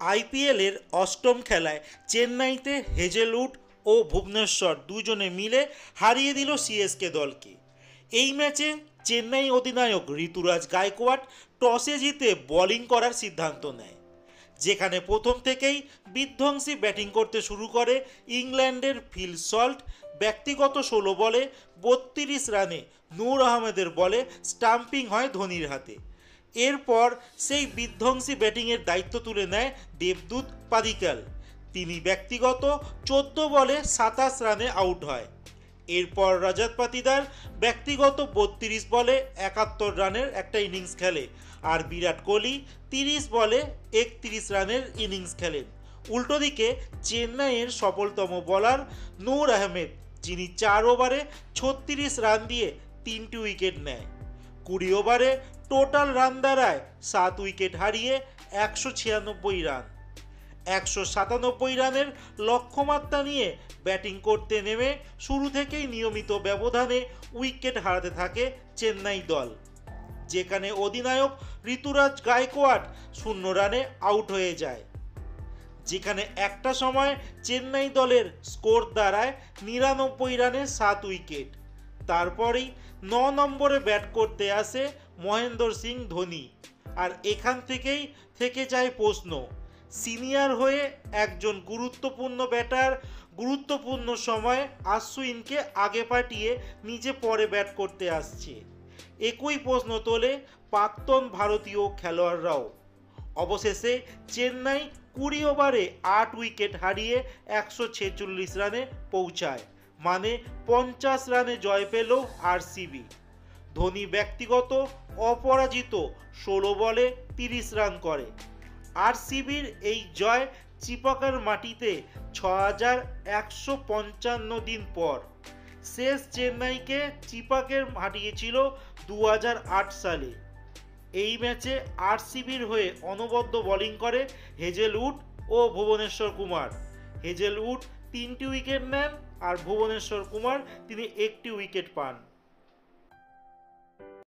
আইপিএলের অষ্টম খেলায় চেন্নাইতে হেজেলউড ও ভুবনেশ্বর দুজনে মিলে হারিয়ে দিল সিএসকে দলকে। এই ম্যাচে চেন্নাই অধিনায়ক ঋতুরাজ গায়কোয়াড় টসে জিতে বোলিং করার সিদ্ধান্ত নেয়, যেখানে প্রথম থেকেই বিধ্বংসী ব্যাটিং করতে শুরু করে ইংল্যান্ডের ফিল সল্ট। ব্যক্তিগত 16 বলে 32 রানে নূর আহমেদের বলে স্টাম্পিং হয় ধোনির হাতে। এরপর সেই বিধ্বংসী ব্যাটিংয়ের দায়িত্ব তুলে নেয় দেবদূত পাদিক্কাল। তিনি ব্যক্তিগত 14 বলে 27 রানে আউট হয়। এরপর রজত পাতিদার ব্যক্তিগত 32 বলে 71 রানের একটা ইনিংস খেলে, আর বিরাট কোহলি 30 বলে 31 রানের ইনিংস খেলেন। উল্টো দিকে চেন্নাইয়ের সফলতম বোলার নূর আহমেদ, যিনি 4 ওভারে 36 রান দিয়ে 3টি উইকেট নেয়। 20 ওভারে টোটাল রান দাঁড়ায় 7 উইকেট হারিয়ে 196 রান। 197 রানের লক্ষ্যমাত্রা নিয়ে ব্যাটিং করতে নেমে শুরু থেকেই নিয়মিত ব্যবধানে উইকেট হারাতে থাকে চেন্নাই দল, যেখানে অধিনায়ক ঋতুরাজ গায়কোয়াড় 0 রানে আউট হয়ে যায়। যেখানে একটা সময় চেন্নাই দলের স্কোর দাঁড়ায় 99 রানে 7 উইকেট। তারপরেই 9 নম্বরে ব্যাট করতে আসে মহেন্দ্র সিং ধোনি, আর এখান থেকেই থেকে যায় প্রশ্ন, সিনিয়র হয়ে একজন গুরুত্বপূর্ণ ব্যাটার গুরুত্বপূর্ণ সময় আশ্বিনকে আগে পাঠিয়ে নিজে পরে ব্যাট করতে আসছে। একই প্রশ্ন তোলে প্রাক্তন ভারতীয় খেলোয়াড়রাও। অবশেষে চেন্নাই 20 ওভারে 8 উইকেট হারিয়ে 146 রানে পৌঁছায়, মানে 50 রানে জয় পেল আরসিবি। ধোনি ব্যক্তিগত অপরাজিত 16 বলে 30 রান করে। আরসিবির এই জয় চিপাকার মাটিতে 6155 দিন পর। শেষ চেন্নাইকে চিপাকের হারিয়েছিল 2008 সালে। এই ম্যাচে আরসিবির হয়ে অনবদ্য বোলিং করে হেজেলউড ও ভুবনেশ্বর কুমার। হেজেলউড 3টি উইকেট নেন, আর ভুবনেশ্বর কুমার তিনি 1টি উইকেট পান।